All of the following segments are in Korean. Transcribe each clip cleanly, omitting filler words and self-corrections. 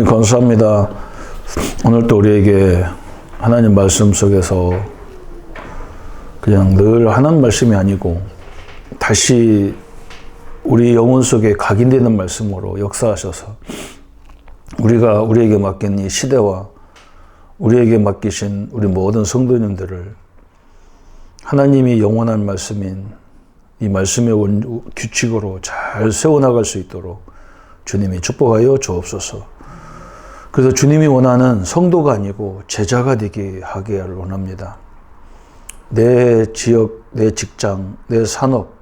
감사합니다. 오늘 또 우리에게 하나님 말씀 속에서 그냥 늘 하나님 말씀이 아니고 다시 우리 영혼 속에 각인되는 말씀으로 역사하셔서 우리에게 맡긴 이 시대와 우리에게 맡기신 우리 모든 성도님들을 하나님이 영원한 말씀인 이 말씀의 규칙으로 잘 세워나갈 수 있도록 주님이 축복하여 주옵소서. 그래서 주님이 원하는 성도가 아니고 제자가 되게 하게 원합니다. 내 지역, 내 직장, 내 산업,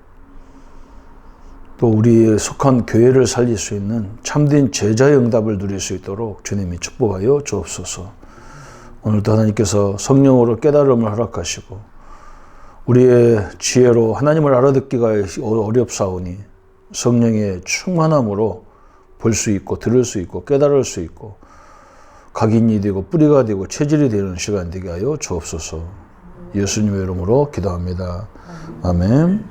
또 우리의 속한 교회를 살릴 수 있는 참된 제자의 응답을 누릴 수 있도록 주님이 축복하여 주옵소서. 오늘도 하나님께서 성령으로 깨달음을 허락하시고 우리의 지혜로 하나님을 알아듣기가 어렵사오니 성령의 충만함으로 볼 수 있고 들을 수 있고 깨달을 수 있고 각인이 되고 뿌리가 되고 체질이 되는 시간 되게 하여 주옵소서. 예수님의 이름으로 기도합니다. 아멘.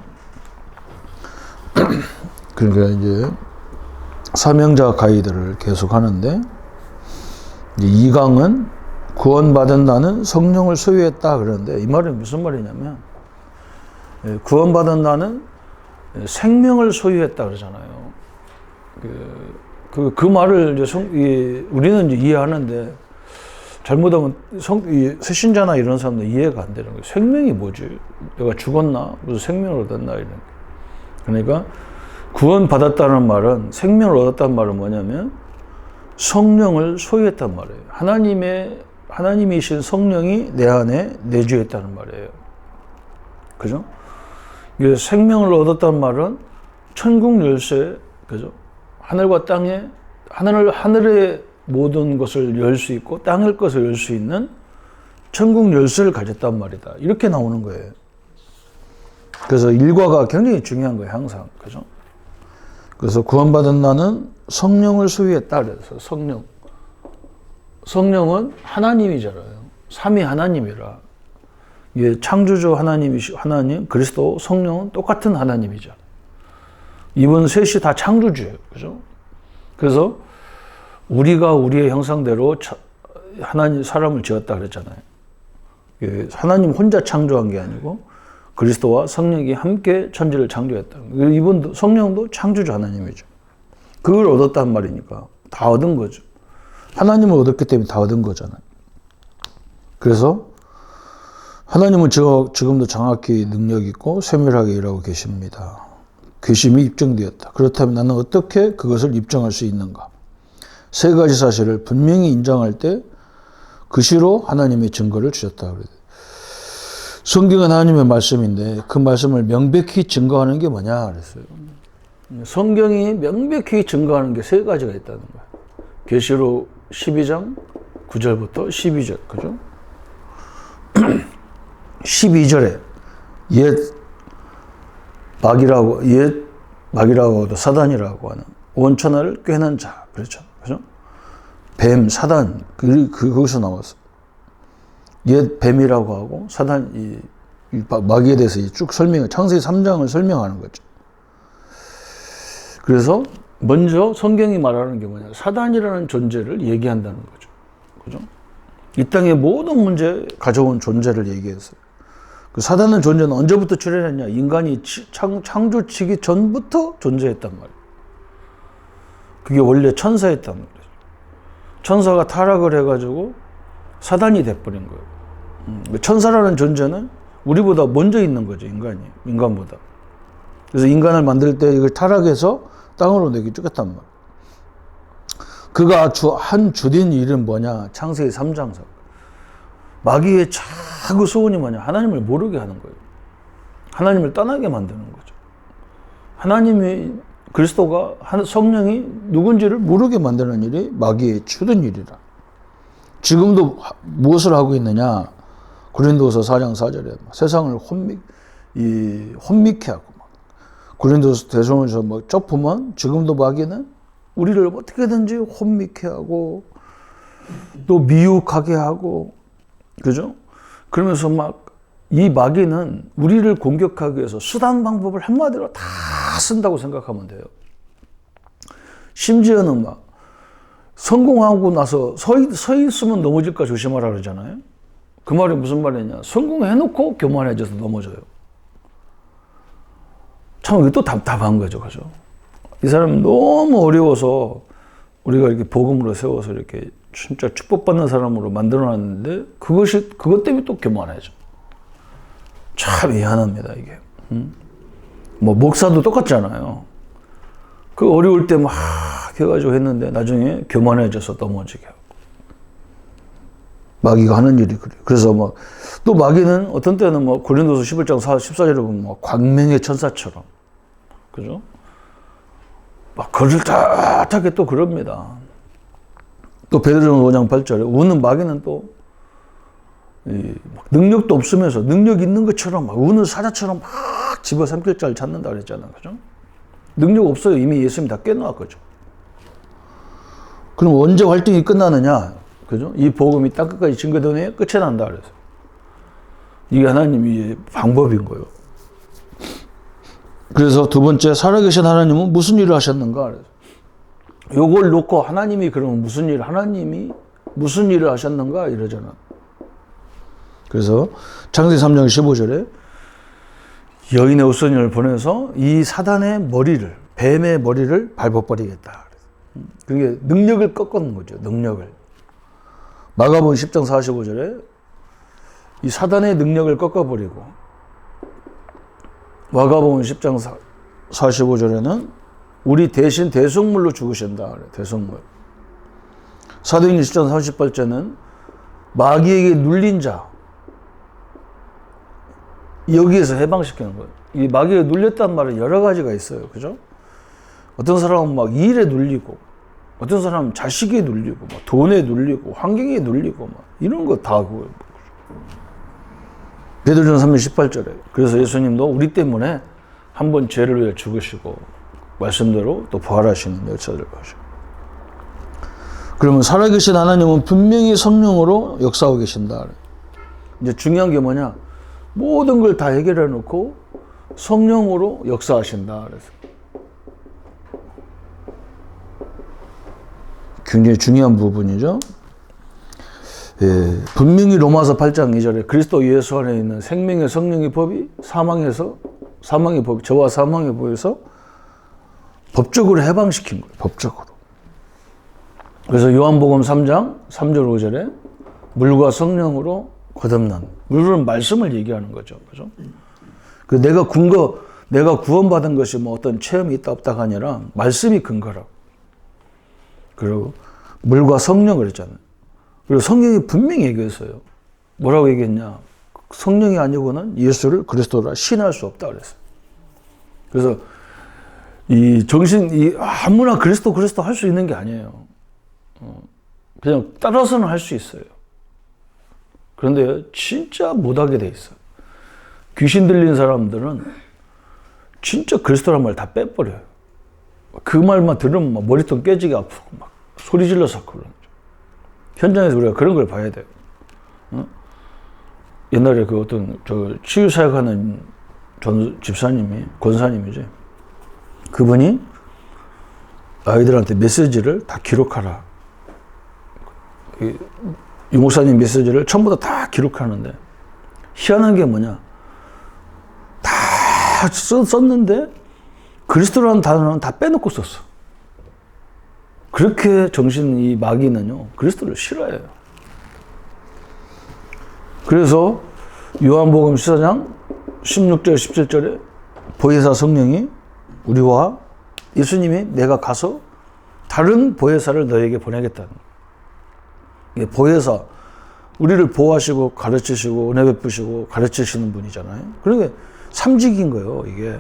그러니까 이제 사명자 가이드를 계속 하는데 2강은 구원받은 나는 성령을 소유했다 그러는데 이 말은 무슨 말이냐면 구원받은 나는 생명을 소유했다 그러잖아요. 그 말을 이제 우리는 이제 이해하는데 잘못하면 새신자나 이런 사람들 이해가 안 되는 거예요. 생명이 뭐지? 내가 죽었나? 무슨 생명을 얻었나? 이런. 그러니까 구원받았다는 말은 생명을 얻었다는 말은 뭐냐면 성령을 소유했단 말이에요. 하나님이신 성령이 내 안에 내주했다는 말이에요. 그죠? 이게 생명을 얻었다는 말은 천국 열쇠, 그죠? 하늘과 땅에, 하늘의 모든 것을 열 수 있고 땅의 것을 열 수 있는 천국 열쇠를 가졌단 말이다. 이렇게 나오는 거예요. 그래서 일과가 굉장히 중요한 거예요, 항상. 그죠? 그래서 구원받은 나는 성령을 소유했다. 그래서 성령은 하나님이잖아요. 삼위 하나님이라. 이게 창조주 하나님, 그리스도, 성령은 똑같은 하나님이죠. 이분 셋이 다 창조주예요. 그죠? 그래서 우리가 우리의 형상대로 사람을 지었다 그랬잖아요. 하나님 혼자 창조한 게 아니고 그리스도와 성령이 함께 천지를 창조했다. 이분도 성령도 창조주 하나님이죠. 그걸 얻었단 말이니까 다 얻은 거죠. 하나님을 얻었기 때문에 다 얻은 거잖아요. 그래서 하나님은 지금도 정확히 능력 있고 세밀하게 일하고 계십니다. 궤심이 입증되었다. 그렇다면 나는 어떻게 그것을 입증할 수 있는가? 세 가지 사실을 분명히 인정할 때 그 시로 하나님의 증거를 주셨다. 성경은 하나님의 말씀인데 그 말씀을 명백히 증거하는 게 뭐냐 그랬어요. 성경이 명백히 증거하는 게 세 가지가 있다는 거예요. 계시록 12장 9절부터 12절. 그죠? 12절에 옛 마귀라고 하도 사단이라고 하는 원천하를 꿰는 자. 그렇죠. 그죠? 뱀, 사단, 거기서 나왔어. 옛 뱀이라고 하고 사단, 마귀에 대해서 쭉 창세기 3장을 설명하는 거죠. 그래서 먼저 성경이 말하는 게 뭐냐. 사단이라는 존재를 얘기한다는 거죠. 그죠? 이 땅의 모든 문제 가져온 존재를 얘기했어요. 그 사단의 존재는 언제부터 출현했냐? 인간이 창조치기 전부터 존재했단 말이에요. 그게 원래 천사였단 말이에요. 천사가 타락을 해가지고 사단이 돼버린 거예요. 천사라는 존재는 우리보다 먼저 있는 거죠, 인간보다. 그래서 인간을 만들 때 이걸 타락해서 땅으로 내쫓겼단 말이에요. 그가 한 주된 일은 뭐냐? 창세기 3장 사건. 마귀의 자꾸 소원이 뭐냐? 하나님을 모르게 하는 거예요. 하나님을 떠나게 만드는 거죠. 그리스도가 성령이 누군지를 모르게 만드는 일이 마귀의 주된 일이라. 지금도 무엇을 하고 있느냐? 고린도서 4장 4절에 세상을 혼미케 하고 고린도서 대성에서 좁으면 지금도 마귀는 우리를 어떻게든지 혼미케 하고 또 미혹하게 하고 그죠? 그러면서 이 마귀는 우리를 공격하기 위해서 수단 방법을 한마디로 다 쓴다고 생각하면 돼요. 심지어는 성공하고 나서 서 있으면 넘어질까 조심하라 그러잖아요. 그 말이 무슨 말이냐. 성공해놓고 교만해져서 넘어져요. 참 이게 또 답답한 거죠. 그죠? 이 사람 너무 어려워서 우리가 이렇게 복음으로 세워서 이렇게 진짜 축복받는 사람으로 만들어놨는데 그것 때문에 또 교만해져. 참 미안합니다, 이게. 뭐, 목사도 똑같잖아요. 그 어려울 때 막 해가지고 했는데 나중에 교만해져서 넘어지게 하고. 마귀가 하는 일이 그래요. 그래서 막, 또 마귀는 어떤 때는 뭐, 고린도서 11장 14절에 보면 막 광명의 천사처럼. 그죠? 막 거칠하게 또 그럽니다. 또 베드로전 5장 8절에 우는 마귀는 또 능력도 없으면서 능력 있는 것처럼 막 우는 사자처럼 막 집어삼킬 자를 찾는다 그랬잖아요. 그죠? 능력 없어요. 이미 예수님이 다 깨놓았거죠. 그럼 언제 활동이 끝나느냐? 그죠? 이 복음이 땅끝까지 증거되네 끝에 난다 그래서. 이게 하나님의 방법인 거예요. 그래서 두 번째, 살아계신 하나님은 무슨 일을 하셨는가? 그래서 요걸 놓고 하나님이 그러면 하나님이 무슨 일을 하셨는가? 이러잖아. 그래서 창세기 3장 15절에 여인의 우선을 보내서 이 사단의 머리를, 뱀의 머리를 밟아버리겠다. 그게 능력을 꺾는 거죠. 능력을. 마가복음 10장 45절에 이 사단의 능력을 꺾어버리고, 마가복음 10장 45절에는 우리 대신 대속물로 죽으신다. 대속물. 사도행전 10장 38절에는 마귀에게 눌린 자, 여기에서 해방시키는 거예요. 이 마귀에 눌렸단 말은 여러 가지가 있어요. 그죠? 어떤 사람은 막 일에 눌리고, 어떤 사람은 자식에 눌리고, 막 돈에 눌리고, 환경에 눌리고, 막 이런 거 다 그거예요. 베드로전 3장 18절에. 그래서 예수님도 우리 때문에 한번 죄를 위해 죽으시고, 말씀대로 또 부활하시는 역사를 보시고. 그러면 살아계신 하나님은 분명히 성령으로 역사하고 계신다. 이제 중요한 게 뭐냐? 모든 걸 다 해결해 놓고 성령으로 역사하신다. 그래서 굉장히 중요한 부분이죠. 예, 분명히 로마서 8장 2절에 그리스도 예수 안에 있는 생명의 성령의 법이 사망의 법, 저와 사망의 법에서 법적으로 해방시킨 거예요. 법적으로. 그래서 요한복음 3장 3절 5절에 물과 성령으로 거듭난, 물은 말씀을 얘기하는 거죠. 그죠? 그 내가 구원받은 것이 뭐 어떤 체험이 있다 없다가 아니라 말씀이 근거라고. 그리고 물과 성령을 했잖아요. 그리고 성령이 분명히 얘기했어요. 뭐라고 얘기했냐? 성령이 아니고는 예수를 그리스도라 신할 수 없다 그랬어요. 그래서 아무나 그리스도 할 수 있는 게 아니에요. 그냥 따라서는 할 수 있어요. 그런데 진짜 못하게 돼 있어요. 귀신 들린 사람들은 진짜 그리스도란 말 다 빼버려요. 그 말만 들으면 막 머리통 깨지게 아프고 막 소리 질러서 그러는 거죠. 현장에서 우리가 그런 걸 봐야 돼요. 옛날에 그 어떤 치유사역하는 집사님이, 권사님이지. 그분이 아이들한테 메시지를 다 기록하라. 유 목사님 메시지를 처음부터 다 기록하는데 희한한 게 뭐냐? 다 썼는데 그리스도라는 단어는 다 빼놓고 썼어. 그렇게 이 마귀는요, 그리스도를 싫어해요. 그래서 요한복음 14장 16절 17절에 보혜사 성령이 우리와 예수님이 내가 가서 다른 보혜사를 너에게 보내겠다는 거예요. 보혜사, 우리를 보호하시고 가르치시고 은혜 베푸시고 가르치시는 분이잖아요. 그러니까 삼직인 거예요, 이게.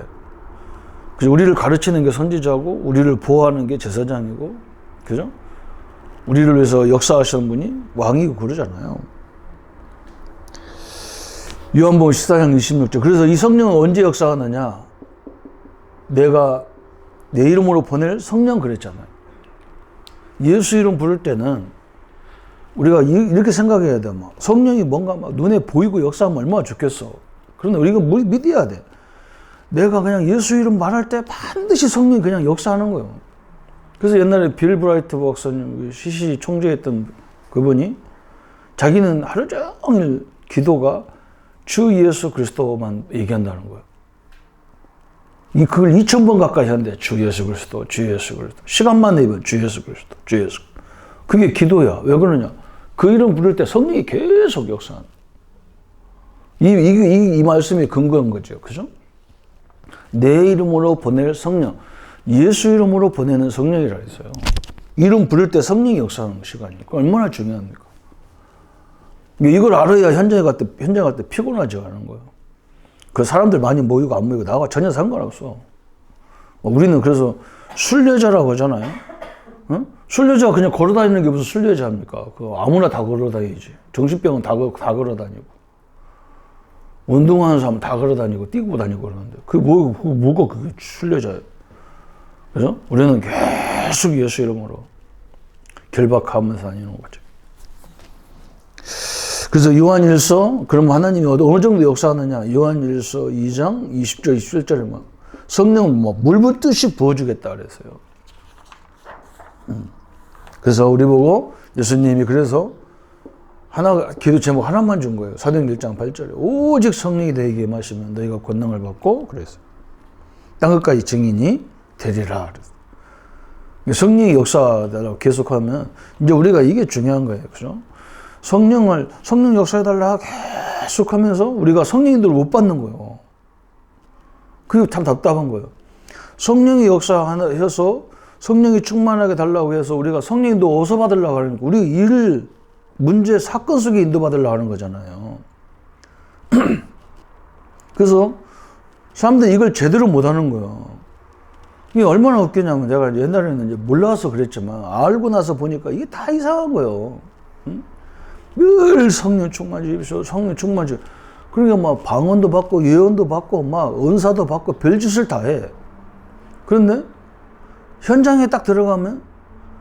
그래서 우리를 가르치는 게 선지자고 우리를 보호하는 게 제사장이고, 그죠? 우리를 위해서 역사하시는 분이 왕이고 그러잖아요. 요한복음 14장 26절. 그래서 이 성령은 언제 역사하느냐? 내가 내 이름으로 보낼 성령 그랬잖아요. 예수 이름 부를 때는 우리가 이렇게 생각해야 돼. 막 성령이 뭔가 막 눈에 보이고 역사하면 얼마나 좋겠어. 그런데 우리가 믿어야 돼. 내가 그냥 예수 이름 말할 때 반드시 성령이 그냥 역사하는 거예요. 그래서 옛날에 빌 브라이트 박사님, CC 총재했던 그분이 자기는 하루 종일 기도가 주 예수 그리스도만 얘기한다는 거예요. 그걸 2000번 가까이 하는데 주 예수 그리스도, 주 예수 그리스도. 시간만 내면 주 예수 그리스도, 주 예수. 그게 기도야. 왜 그러냐? 그 이름 부를 때 성령이 계속 역사하는. 이 말씀이 근거한 거죠. 그죠? 내 이름으로 보낼 성령. 예수 이름으로 보내는 성령이라 했어요. 이름 부를 때 성령이 역사하는 시간이. 얼마나 중요합니까? 이걸 알아야 현장에 갈 때 피곤하지 않은 거예요. 그 사람들 많이 모이고 안 모이고 나와 전혀 상관없어. 우리는 그래서 순례자라고 하잖아요. 응? 순례자가 그냥 걸어다니는 게 무슨 순례자입니까? 아무나 다 걸어다니지. 정신병은 다 걸어다니고. 운동하는 사람은 다 걸어다니고 뛰고 다니고 그러는데 뭐가 그게 순례자예요. 그래서 우리는 계속 예수 이름으로 결박하면서 다니는 거죠. 그래서 요한일서, 그럼 하나님이 어느 정도 역사하느냐? 요한일서 2장 20절, 21절에 막 성령을 물 붓듯이 부어주겠다 그랬어요. 그래서 우리 보고 예수님이 그래서 기도 제목 하나만 준 거예요. 사도행전 1장 8절에 오직 성령이 너희에게 임하시면 너희가 권능을 받고 그랬어요. 땅끝까지 증인이 되리라. 성령이 역사하다고 계속하면 이제 우리가 이게 중요한 거예요. 그죠? 성령 역사해달라 계속 하면서 우리가 성령님들을 못 받는 거예요. 그게 참 답답한 거예요. 성령이 역사해서 성령이 충만하게 달라고 해서 우리가 성령님도 어디서 받으려고 하는 거예요. 우리 문제, 사건 속에 인도받으려고 하는 거잖아요. 그래서 사람들이 이걸 제대로 못 하는 거예요. 이게 얼마나 웃기냐면 내가 옛날에는 이제 몰라서 그랬지만 알고 나서 보니까 이게 다 이상한 거예요. 응? 늘 성령 충만 주십시오. 성령 충만 주십시오. 그러니까 막 방언도 받고 예언도 받고 막 은사도 받고 별짓을 다 해. 그런데 현장에 딱 들어가면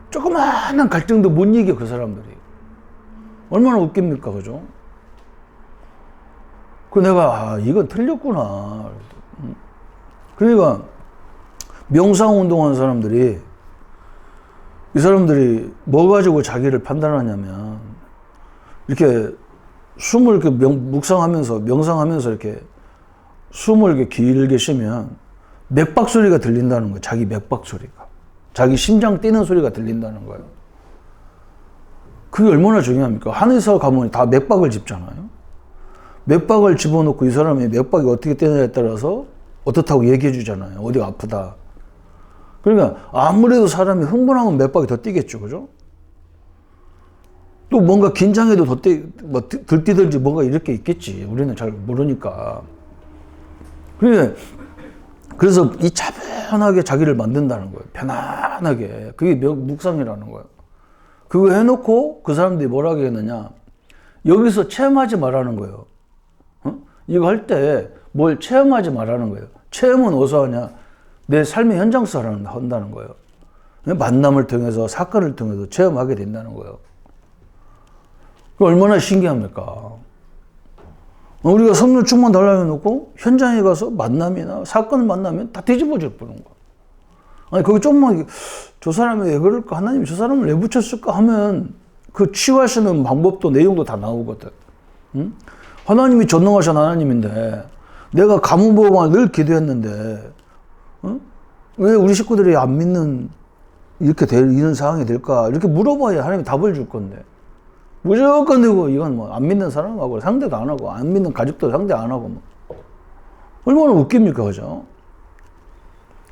조그마한 갈등도 못 이겨 그 사람들이. 얼마나 웃깁니까, 그죠? 내가 이건 틀렸구나. 그러니까 명상 운동하는 사람들이 이 사람들이 뭐 가지고 자기를 판단하냐면 이렇게 숨을 이렇게 명상하면서 이렇게 숨을 이렇게 길게 쉬면 맥박 소리가 들린다는 거예요. 자기 맥박 소리가. 자기 심장 뛰는 소리가 들린다는 거예요. 그게 얼마나 중요합니까? 한의사 가면 다 맥박을 짚잖아요. 맥박을 집어넣고 이 사람의 맥박이 어떻게 뛰느냐에 따라서 어떻다고 얘기해 주잖아요. 어디가 아프다. 그러니까 아무래도 사람이 흥분하면 맥박이 더 뛰겠죠. 그죠? 또 뭔가 긴장해도 덜 뛰든지 뭔가 이렇게 있겠지. 우리는 잘 모르니까. 그래서 이 차분하게 자기를 만든다는 거예요. 편안하게. 그게 묵상이라는 거예요. 그거 해놓고 그 사람들이 뭐라고 했느냐. 여기서 체험하지 말라는 거예요. 이거 할 때 뭘 체험하지 말라는 거예요. 체험은 어디서 하냐. 내 삶의 현장에서 한다는 거예요. 만남을 통해서 사건을 통해서 체험하게 된다는 거예요. 얼마나 신기합니까? 우리가 성령 충만 달라고 해놓고 현장에 가서 만남이나 사건을 만나면 다 뒤집어질 뻔한 거야. 아니 거기 조금만 저 사람이 왜 그럴까? 하나님이 저 사람을 왜 붙였을까? 하면 그 치유하시는 방법도 내용도 다 나오거든. 응? 하나님이 전능하신 하나님인데 내가 가문보험을 늘 기도했는데 왜 우리 식구들이 안 믿는 이런 상황이 될까? 이렇게 물어봐야 하나님이 답을 줄 건데 무조건 되고 이건 뭐 안 믿는 사람하고 상대도 안 하고 안 믿는 가족도 상대 안 하고 뭐 얼마나 웃깁니까, 그죠?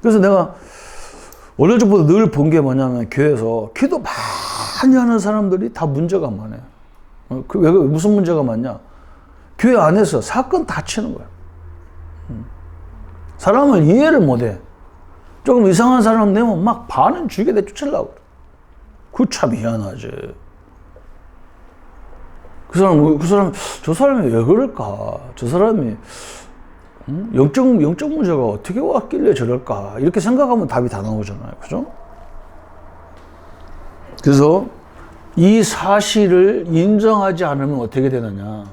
그래서 내가 원래 전부터 늘 본 게 뭐냐면 교회에서 기도 많이 하는 사람들이 다 문제가 많아요. 왜 무슨 문제가 많냐? 교회 안에서 사건 다 치는 거야. 사람을 이해를 못해. 조금 이상한 사람 내면 막 반은 죽게 내쫓으려고 그래. 그 참 희한하지. 저 사람이 왜 그럴까? 저 사람이 영적 문제가 어떻게 왔길래 저럴까? 이렇게 생각하면 답이 다 나오잖아요. 그죠? 그래서 이 사실을 인정하지 않으면 어떻게 되느냐?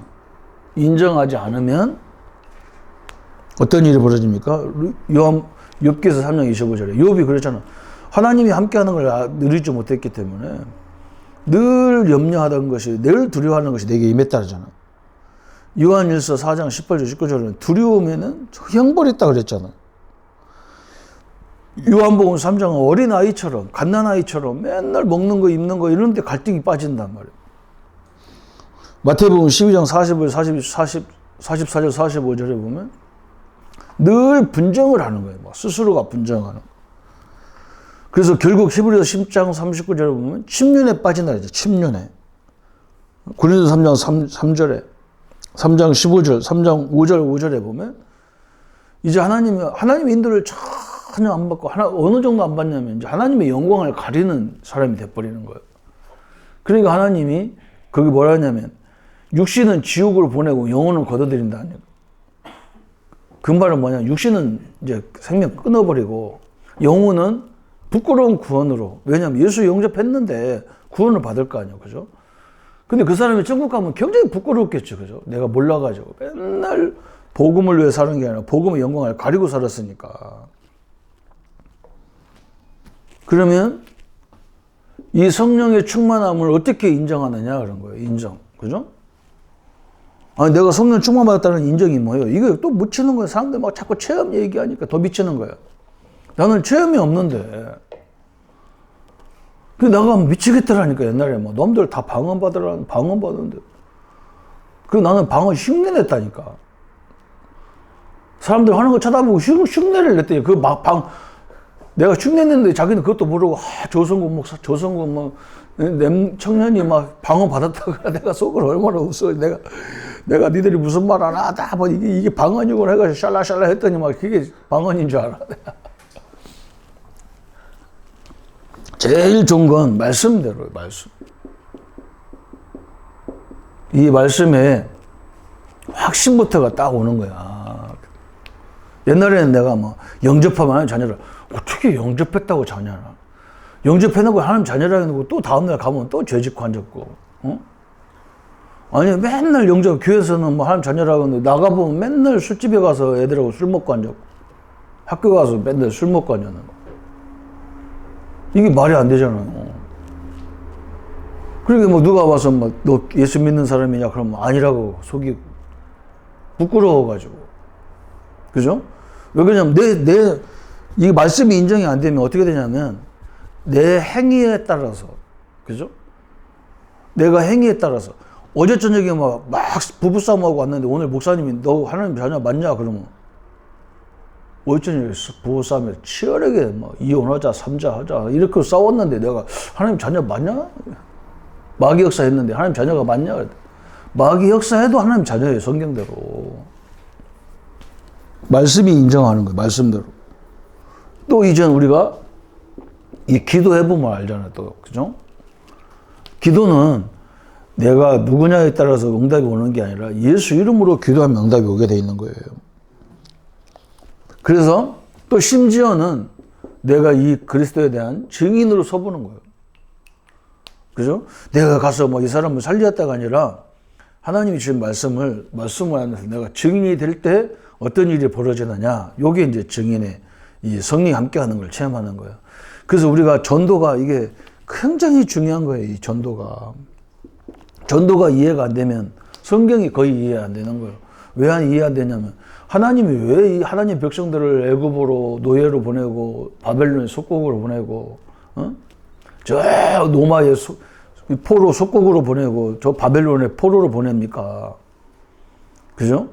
인정하지 않으면 어떤 일이 벌어집니까? 욥기서 3장 25절에 욥이 그랬잖아. 하나님이 함께하는 걸 누리지 못했기 때문에 늘 염려하던 것이, 늘 두려워하는 것이 내게 임했다잖아. 요한일서 4장 18절 19절은 두려우면은 형벌이 있다 그랬잖아. 요한복음 3장은 어린아이처럼, 갓난아이처럼 맨날 먹는 거 입는 거 이런 데 갈등이 빠진단 말이에요. 마태복음 12장 44절 45절에 보면 늘 분쟁을 하는 거예요. 막 스스로가 분쟁하는. 그래서 결국 히브리서 10장 39절에 보면 침륜에 빠진다 그러죠. 침륜에. 고린도서 3장 3절에 3장 15절 3장 5절에 보면 이제 하나님의 인도를 전혀 안 받고 어느 정도 안 받냐면 이제 하나님의 영광을 가리는 사람이 돼버리는 거예요. 그러니까 하나님이 거기 뭐라 하냐면 육신은 지옥으로 보내고 영혼은 걷어들인다는 거예요. 그 말은 뭐냐? 육신은 이제 생명 끊어버리고 영혼은 부끄러운 구원으로, 왜냐하면 예수 영접했는데 구원을 받을 거 아니에요, 그죠? 근데 그 사람이 천국 가면 굉장히 부끄럽겠죠, 그죠? 내가 몰라가지고 맨날 복음을 위해 사는 게 아니라 복음의 영광을 가리고 살았으니까. 그러면 이 성령의 충만함을 어떻게 인정하느냐 그런 거예요. 인정, 그죠? 아니, 내가 성령 충만받았다는 인정이 뭐예요? 이거 또 묻히는 거예요. 사람들 막 자꾸 체험 얘기하니까 더 미치는 거예요. 나는 체험이 없는데. 그 나가 미치겠더라니까, 옛날에 뭐. 놈들 다 방언받는데. 그 나는 방언 흉내 냈다니까. 사람들 하는 거 쳐다보고 흉내를 냈더니 내가 흉내 냈는데 자기는 그것도 모르고, 조성국 청년이 막 방언 받았다가 내가 속으로 얼마나 웃어. 내가 니들이 무슨 말 하나, 뭐 이게 방언이고 해가지고 샬라샬라 했더니 막 그게 방언인 줄 알아. 제일 좋은 건 말씀대로예요, 말씀. 이 말씀에 확신부터가 딱 오는 거야. 옛날에는 내가 뭐 영접하면 하나님 자녀를 어떻게 영접했다고 자녀라. 영접해놓고 하나님 자녀라 해놓고 또 다음날 가면 또 죄짓고 앉았고. 어? 아니 맨날 영접, 교회에서는 뭐 하나님 자녀라고 하는데 나가보면 맨날 술집에 가서 애들하고 술 먹고 앉았고 학교 가서 맨날 술 먹고 앉았는 거. 이게 말이 안 되잖아요. 그러니까 뭐 누가 와서 뭐 너 예수 믿는 사람이냐 그러면 아니라고 속이고 부끄러워가지고. 그죠? 왜 그러냐면 이 말씀이 인정이 안 되면 어떻게 되냐면 내 행위에 따라서, 그죠? 내가 행위에 따라서 어제 저녁에 막 부부싸움하고 왔는데 오늘 목사님이 너 하나님 자녀 맞냐? 그러면 어제 저녁에 부부싸움에 치열하게 막 이혼하자, 삼자하자 이렇게 싸웠는데 내가 하나님 자녀 맞냐? 마귀 역사 했는데 하나님 자녀가 맞냐? 마귀 역사해도 하나님 자녀예요, 성경대로. 말씀이 인정하는 거예요, 말씀대로. 또 이젠 우리가 이 기도해보면 알잖아요, 또. 그죠? 기도는 내가 누구냐에 따라서 응답이 오는 게 아니라 예수 이름으로 기도하면 응답이 오게 돼 있는 거예요. 그래서 또 심지어는 내가 이 그리스도에 대한 증인으로 서보는 거예요. 그죠? 내가 가서 뭐 이 사람을 살렸다가 아니라 하나님이 주신 말씀을 안에서 내가 증인이 될 때 어떤 일이 벌어지느냐. 요게 이제 증인의 이 성령이 함께 하는 걸 체험하는 거예요. 그래서 우리가 전도가 이게 굉장히 중요한 거예요. 이 전도가. 전도가 이해가 안 되면 성경이 거의 이해 안 되는 거예요. 왜 이해 안 되냐면 하나님이 왜 이 하나님 백성들을 애굽으로 노예로 보내고 바벨론의 속국으로 보내고 저 노마의 포로 속국으로 보내고 저 바벨론의 포로로 보냅니까? 그죠?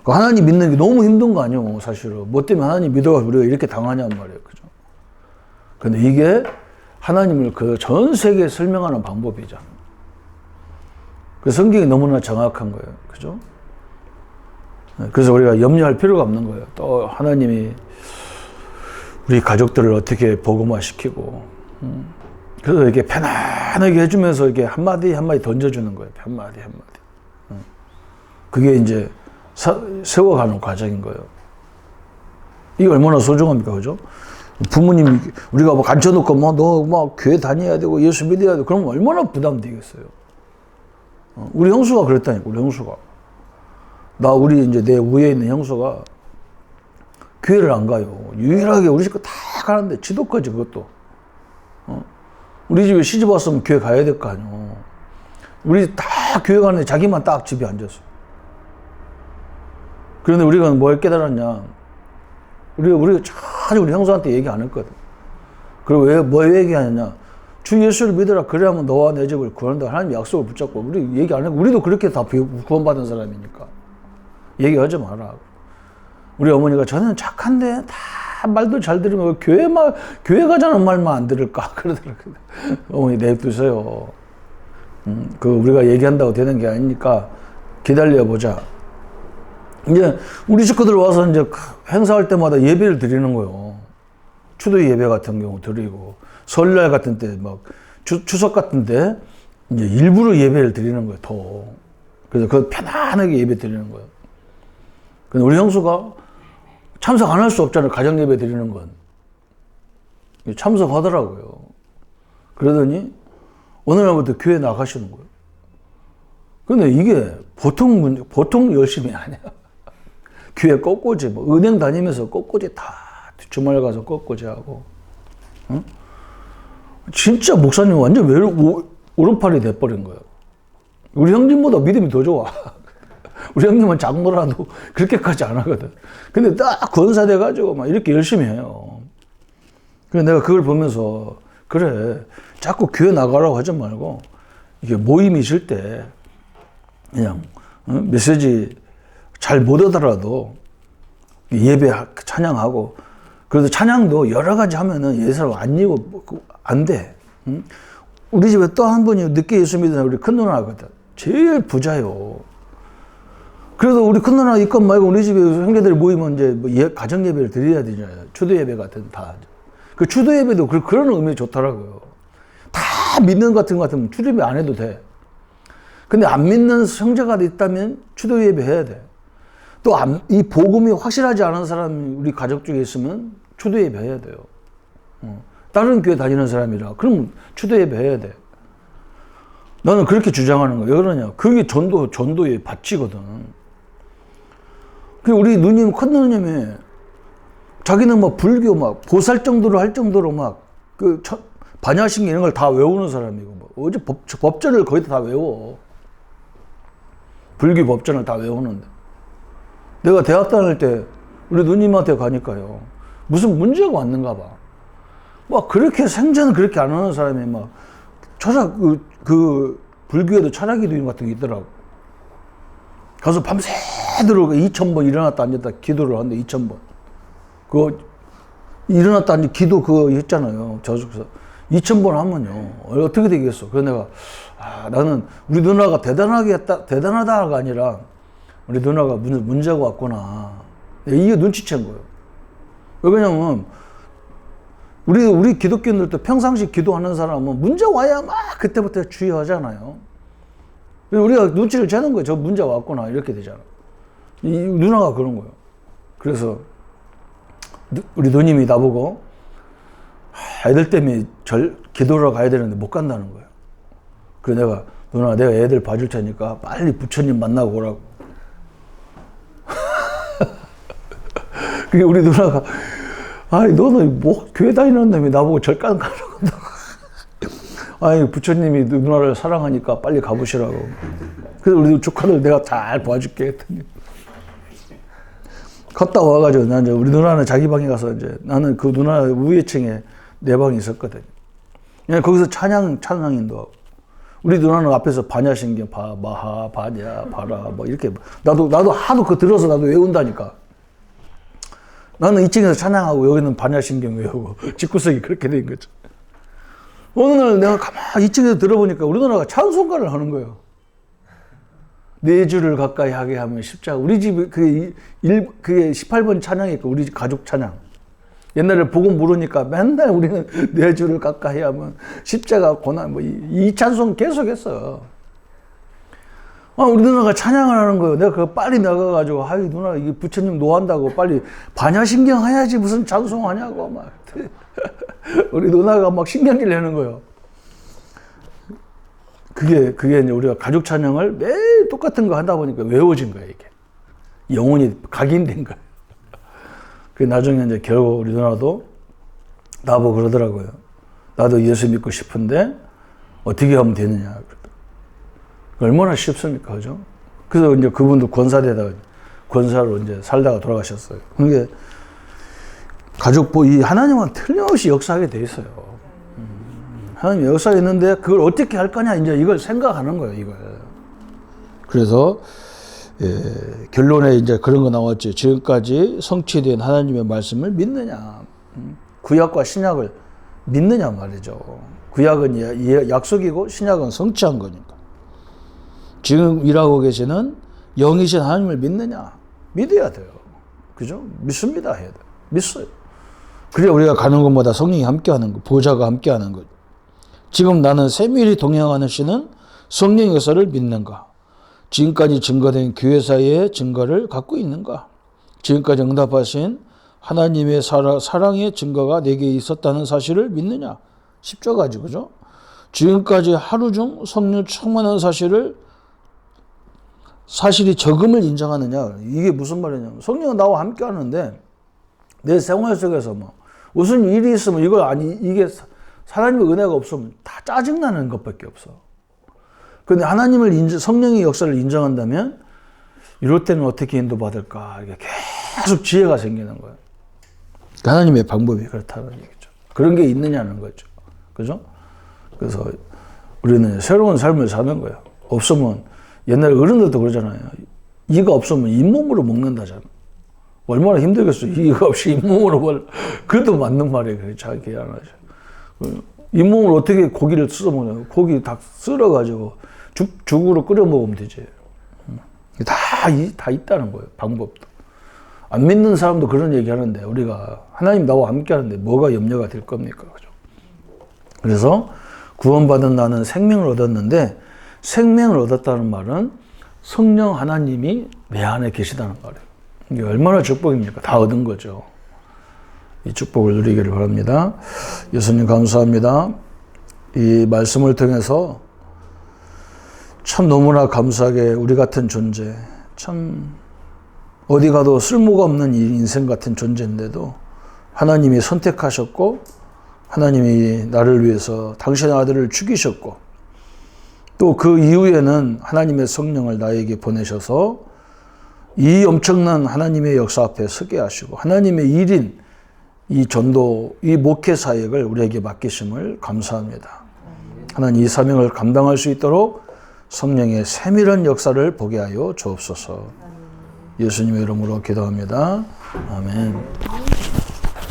하나님 믿는 게 너무 힘든 거 아니에요, 사실은. 뭐 때문에 하나님 믿어가지고 우리가 이렇게 당하냔 말이에요. 그죠? 근데 이게 하나님을 그 전 세계에 설명하는 방법이잖아. 그 성경이 너무나 정확한 거예요. 그죠? 그래서 우리가 염려할 필요가 없는 거예요. 또 하나님이 우리 가족들을 어떻게 복음화시키고, 그래서 이렇게 편안하게 해주면서 이렇게 한마디 한마디 던져주는 거예요. 한마디 한마디. 그게 이제 세워가는 과정인 거예요. 이게 얼마나 소중합니까, 그죠? 부모님이 우리가 뭐 감춰놓고 너 막 교회 다녀야 되고 예수 믿어야 되고 그러면 얼마나 부담되겠어요. 우리 형수가 그랬다니까, 우리 형수가. 우리 이제 내 위에 있는 형수가 교회를 안 가요. 유일하게 우리 집 거 다 가는데 지도까지 그것도. 우리 집에 시집 왔으면 교회 가야 될 거 아니야. 우리 다 교회 가는데 자기만 딱 집에 앉았어. 그런데 우리가 뭘 깨달았냐. 우리가 자주 우리 형수한테 얘기 안 했거든. 그리고 뭐 얘기하느냐. 주 예수를 믿으라. 그래야만 너와 내 집을 구한다. 하나님 약속을 붙잡고. 우리 얘기 안 했고. 우리도 그렇게 다 구원받은 사람이니까. 얘기하지 마라. 우리 어머니가 저는 착한데 다 말도 잘 들으면 교회 가자는 말만 안 들을까. 그러더라고요. 어머니 내두세요. 우리가 얘기한다고 되는 게 아니니까 기다려보자. 이제 우리 식구들 와서 이제 행사할 때마다 예배를 드리는 거예요. 추도 예배 같은 경우 드리고, 설날 같은 때 추석 같은 때 이제 일부러 예배를 드리는 거예요, 더. 그래서 그 편안하게 예배 드리는 거예요. 근데 우리 형수가 참석 안 할 수 없잖아요, 가정 예배 드리는 건. 참석하더라고요. 그러더니 어느 날부터 교회 나가시는 거예요. 근데 이게 보통 열심히 아니야. 교회 꺾고지, 은행 다니면서 꺾고지 다 주말 가서 꺾고지 하고, 응? 진짜 목사님 완전 오른팔이 돼버린 거예요. 우리 형님보다 믿음이 더 좋아. 우리 형님은 장로라도 그렇게까지 안 하거든. 근데 딱 권사 돼가지고 막 이렇게 열심히 해요. 그래서 내가 그걸 보면서, 그래, 자꾸 교회 나가라고 하지 말고, 이게 모임 있을 때, 그냥, 메시지 잘 못 하더라도, 예배 찬양하고, 그래도 찬양도 여러 가지 하면은 예사로 안 이고 안 돼. 응? 우리 집에 또 한 분이 늦게 예수 믿는 우리 큰 누나거든. 제일 부자요. 그래도 우리 큰 누나 이것 말고 우리 집에 형제들 모이면 이제 가정 예배를 드려야 되잖아요. 추도 예배 같은 다. 그 추도 예배도 그런 의미 좋더라고요. 다 믿는 것 같으면 추도 예배 안 해도 돼. 근데 안 믿는 형제가 있다면 추도 예배 해야 돼. 또 이 복음이 확실하지 않은 사람이 우리 가족 중에 있으면 추도 예배 해야 돼요. 다른 교회 다니는 사람이라 그럼 추도 예배 해야 돼. 나는 그렇게 주장하는 거야. 왜 그러냐? 그게 전도의 바치거든. 우리 누님, 큰 누님이 자기는 불교 보살 정도로 할 정도로 반야신경 이런 걸 다 외우는 사람이고, 어제 법전을 거의 다 외워. 불교 법전을 다 외우는데. 내가 대학 다닐 때 우리 누님한테 가니까요. 무슨 문제가 왔는가 봐. 그렇게 생전은 그렇게 안 하는 사람이 철학, 불교에도 철학기도 같은 게 있더라고. 가서 밤새도록 2000번 일어났다 앉았다 기도를 하는데 2000번. 일어났다 앉아 기도 했잖아요. 저쪽에서. 2000번 하면요. 어떻게 되겠어. 그래서 내가, 나는 우리 누나가 대단하다가 아니라 우리 누나가 문제가 왔구나. 이게 눈치챈 거예요. 왜냐면, 우리 기독교인들도 평상시 기도하는 사람은 문제 와야 그때부터 주의하잖아요. 우리가 눈치를 채는 거예요. 저 문제 왔구나. 이렇게 되잖아. 이 누나가 그런 거예요. 그래서 우리 누님이 나보고 애들 때문에 기도하러 가야 되는데 못 간다는 거예요. 그래서 내가 애들 봐줄 테니까 빨리 부처님 만나고 오라고. 그게 우리 누나가, 너는 교회 다니는 놈이 나보고 절간 가라고 한다고. 부처님이 누나를 사랑하니까 빨리 가보시라고. 그래서 우리 조카들 내가 잘 봐줄게 했더니. 갔다 와가지고, 우리 누나는 자기 방에 가서 나는 그 누나 우회층에 내 방이 있었거든. 그냥 거기서 찬양인도 하고. 우리 누나는 앞에서 반야신경, 마하, 바냐, 바라, 이렇게. 나도 하도 그거 들어서 나도 외운다니까. 나는 2층에서 찬양하고 여기는 반야신경 외우고 집구석이 그렇게 된 거죠. 어느 날 내가 가만히 2층에서 들어보니까 우리 누나가 찬송가를 하는 거예요. 내 주를 가까이 하게 하면 십자가. 우리 집 그게 18번 찬양이니까 우리 집 가족 찬양. 옛날에 복음 모르니까 맨날 우리는 내 주를 가까이 하면 십자가 고난 이 찬송 계속 했어. 우리 누나가 찬양을 하는 거예요. 내가 그거 빨리 나가가지고, 누나, 이게 부처님 노한다고 빨리 반야신경 해야지 무슨 찬송하냐고, 우리 누나가 신경질 내는 거예요. 그게 이제 우리가 가족 찬양을 매일 똑같은 거 하다 보니까 외워진 거예요, 이게. 영혼이 각인된 거예요. 나중에 이제 결국 우리 누나도 나보고 그러더라고요. 나도 예수 믿고 싶은데 어떻게 하면 되느냐. 얼마나 쉽습니까? 그죠? 그래서 이제 그분도 권사로 이제 살다가 돌아가셨어요. 그게 이 하나님은 틀림없이 역사하게 돼 있어요. 하나님 역사했는데 그걸 어떻게 할 거냐 이제 이걸 생각하는 거예요. 이걸. 그래서 결론에 이제 그런 거 나왔죠. 지금까지 성취된 하나님의 말씀을 믿느냐, 구약과 신약을 믿느냐 말이죠. 구약은 약속이고 신약은 성취한 거니까. 지금 일하고 계시는 영이신 하나님을 믿느냐? 믿어야 돼요. 그죠? 믿습니다 해야 돼요. 믿어요. 그래야 우리가 가는 것마다 성령이 함께하는 거, 보좌가 함께하는 거죠. 지금 나는 세밀히 동행하는 신은 성령의 역사를 믿는가? 지금까지 증거된 교회사의 증거를 갖고 있는가? 지금까지 응답하신 하나님의 사랑의 증거가 내게 있었다는 사실을 믿느냐? 10조가지, 그죠? 지금까지 하루 중 성령 충만한 사실이 적음을 인정하느냐? 이게 무슨 말이냐면 성령은 나와 함께 하는데 내 생활 속에서 무슨 일이 있으면 이게 하나님의 은혜가 없으면 다 짜증나는 것밖에 없어. 그런데 성령의 역사를 인정한다면 이럴 때는 어떻게 인도받을까? 이게 계속 지혜가 생기는 거예요. 하나님의 방법이 그렇다는 얘기죠. 그런 게 있느냐는 거죠. 그죠? 그래서 우리는 새로운 삶을 사는 거예요. 없으면 옛날에 어른들도 그러잖아요. 이가 없으면 잇몸으로 먹는다잖아. 얼마나 힘들겠어요. 이가 없이 잇몸으로 그것도 맞는 말이에요. 그래, 자기 안 하죠. 잇몸을 어떻게 고기를 썰어 먹냐. 고기 다 썰어가지고 죽으로 끓여 먹으면 되지. 다 있다는 거예요. 방법도. 안 믿는 사람도 그런 얘기 하는데 우리가 하나님 나와 함께 하는데 뭐가 염려가 될 겁니까? 그죠? 그래서 구원받은 나는 생명을 얻었는데 생명을 얻었다는 말은 성령 하나님이 내 안에 계시다는 말이에요. 이게 얼마나 축복입니까? 다 얻은 거죠. 이 축복을 누리기를 바랍니다. 예수님 감사합니다. 이 말씀을 통해서 참 너무나 감사하게 우리 같은 존재, 참 어디 가도 쓸모가 없는 이 인생 같은 존재인데도 하나님이 선택하셨고 하나님이 나를 위해서 당신의 아들을 죽이셨고 또 그 이후에는 하나님의 성령을 나에게 보내셔서 이 엄청난 하나님의 역사 앞에 서게 하시고 하나님의 일인 이 전도, 이 목회 사역을 우리에게 맡기심을 감사합니다. 하나님 이 사명을 감당할 수 있도록 성령의 세밀한 역사를 보게 하여 주옵소서. 예수님의 이름으로 기도합니다. 아멘.